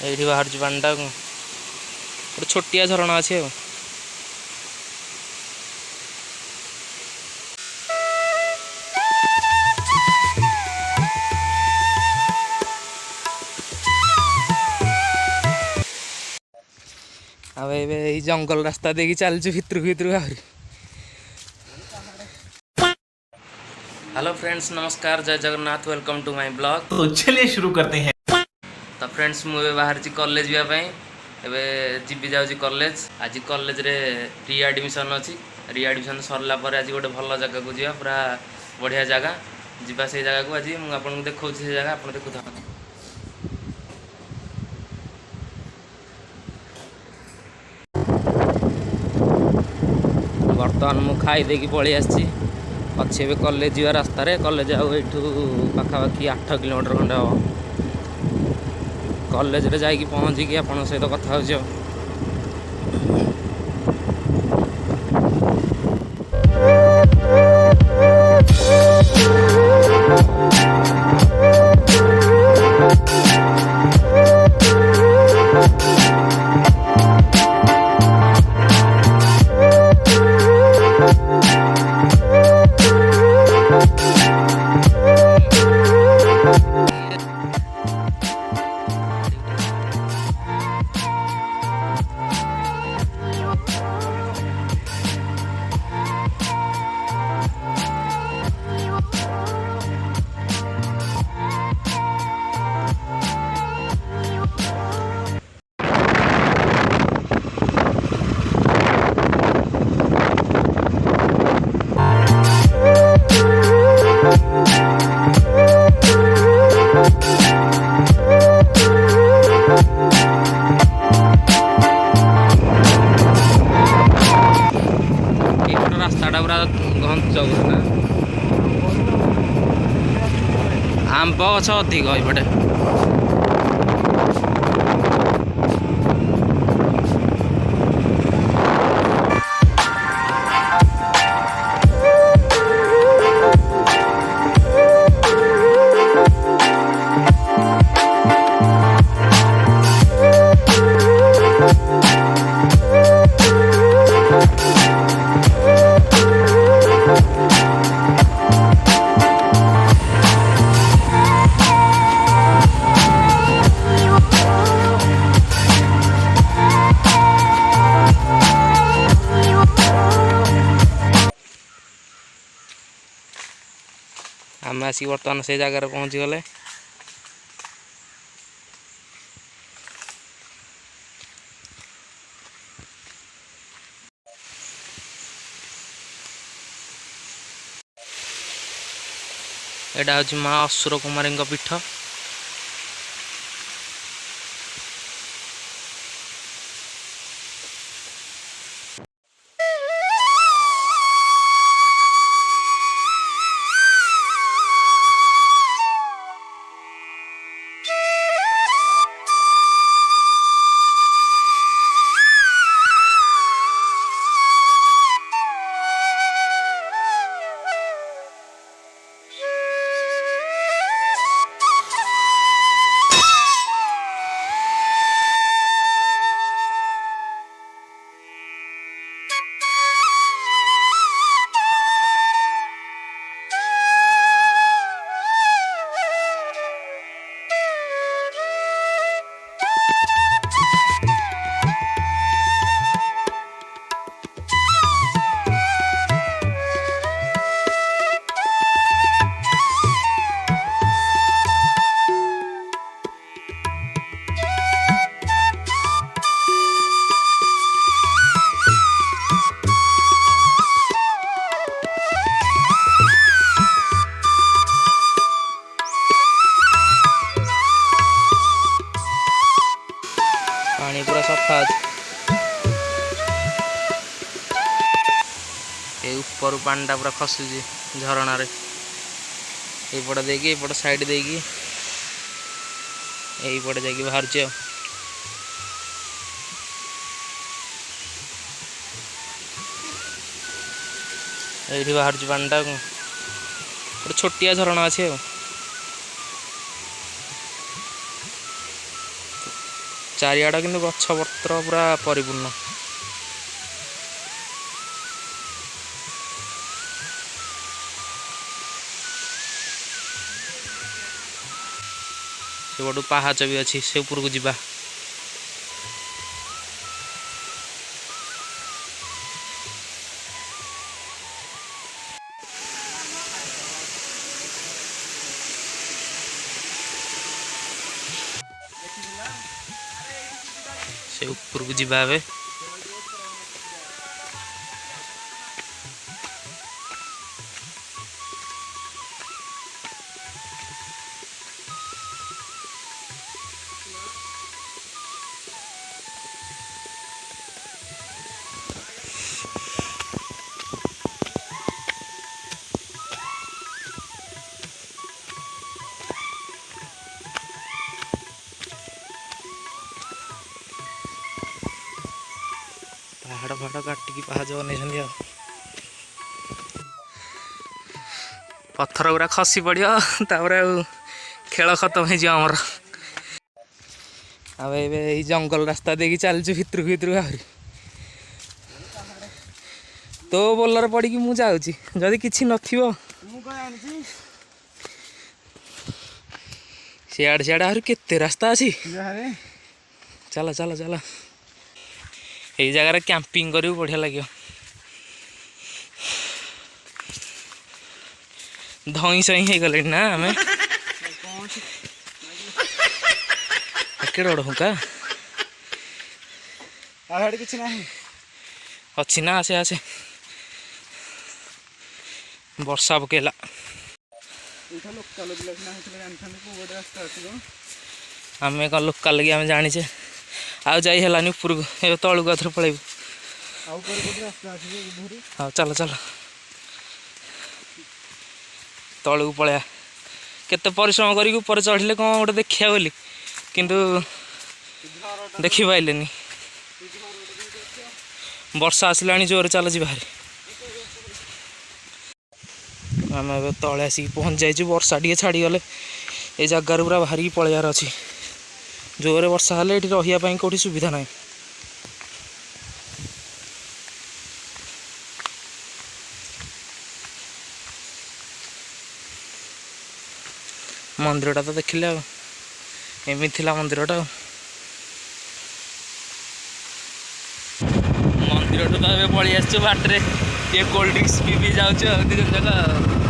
ये बाहर पानी गोटे छोटिया झरणा अच्छे जंगल रास्ता देखी चलचु भितर भितर आहरी। हेलो फ्रेंड्स, नमस्कार, जय Jagannath, welcome to my blog. तो चलिए शुरू करते हैं। तो फ्रेंड्स मुझे बाहर कॉलेज जावाई जी जाऊँगी कॉलेज। आज कॉलेज रे रीएडमिशन अच्छी। रीएडमिशन सरला पर आज गोटे भल जगह को जा, पूरा बढ़िया जगह जीवा से जगह को। आज मुझे आपको देखा से जगह आप देखु था। बर्तमान मु खाई देकी पलि आसी अच्छे भी कॉलेज जा रास्तार। कॉलेज आउ पाखापाखि 8 किलोमीटर खंडे हम। कॉलेज रे जाइकी पहुँचिकी आपन सहित कथा हो। आंब गछ अधिक एपटे। आम आसिक बर्तमान से जगार पहुँची गले। एटा हूँ माँ असुर कुमारी पीठ। पानी पूरा सफा ऊपर पानी पूरा खसुची झरणा रे। यपट देकी यपट साइड देकी यपटे जाकि बाहर ये बाहर पानी गोटे छोटिया झरणा अच्छे। ଚାରିଆଡ଼ କିନ୍ତୁ ଗଛ ପତ୍ର ପୁରା ପରିପୂର୍ଣ୍ଣ। ସେପଟୁ ପାହାଚ ବି ଅଛି, ସେ ଉପରକୁ ଯିବା। ସେ ଉପରକୁ ଯିବା ଏବେ। ପାହାଡ଼ ଫାହାଡ଼ କାଟିକି ପାହାଚ ବନେଇଛନ୍ତି ଆଉ। ପଥର ଗୁରା ଖସି ପଡ଼ିବ, ତାପରେ ଆଉ ଖେଳ ଖତମ ହେଇଯିବ ଆମର। ଆଉ ଏବେ ଏଇ ଜଙ୍ଗଲ ରାସ୍ତା ଦେଇକି ଚାଲିଛୁ ଭିତରକୁ ଆହୁରି। ତୋ ବୋଲର ପଡ଼ିକି ମୁଁ ଯାଉଛି, ଯଦି କିଛି ନଥିବ ସିଆଡ଼େ ଆହୁରି କେତେ ରାସ୍ତା ଅଛି। ଚାଲ ଚାଲ ଚାଲ, ଏଇ ଜାଗାରେ କ୍ୟାମ୍ପିଂ କରିବୁ, ବଢ଼ିଆ ଲାଗିବ। ଧଇଁ ସଇଁ ହେଇଗଲେଣି ନା ଆମେ। କେଡ଼େ ବଡ଼ ହୁଙ୍କା କିଛି ନାହିଁ ଅଛି ନା। ଆସେ ଆସେ, ବର୍ଷା ପକେଇଲା। ଆମେ କ'ଣ ଲୋକାଲ କି ଆମେ ଜାଣିଛେ। ଆଉ ଯାଇ ହେଲାନି ଉପରକୁ, ଏବେ ତଳକୁ ଆଥରେ ପଳେଇବୁ। ହଉ ଚାଲ ଚାଲ, ତଳକୁ ପଳେଇବା। କେତେ ପରିଶ୍ରମ କରିକି ଉପରେ ଚଢ଼ିଲେ କ'ଣ ଗୋଟେ ଦେଖିବା ବୋଲି, କିନ୍ତୁ ଦେଖିପାଇଲେନି। ବର୍ଷା ଆସିଲାଣି ଜୋରରେ, ଚାଲ ଯିବା ଭାରି। ଆମେ ଏବେ ତଳେ ଆସିକି ପହଞ୍ଚି ଯାଇଛୁ। ବର୍ଷା ଟିକେ ଛାଡ଼ିଗଲେ ଏଇ ଜାଗାରୁ ପୁରା ବାହାରିକି ପଳେଇବାର ଅଛି। ଜୋରରେ ବର୍ଷା ହେଲେ ଏଠି ରହିବା ପାଇଁ କେଉଁଠି ସୁବିଧା ନାହିଁ। ମନ୍ଦିରଟା ତ ଦେଖିଲେ ଆଉ, ଏମିତି ଥିଲା ମନ୍ଦିରଟା ଆଉ। ମନ୍ଦିରଠୁ ତ ଏବେ ପଳେଇ ଆସିଛୁ, ବାଟରେ ଟିକେ କୋଲ୍ଡ ଡ୍ରିଙ୍କସ୍ ପିଇ ଯାଉଛୁ ଆଉ, ଦି ଜଣ ଯାକ।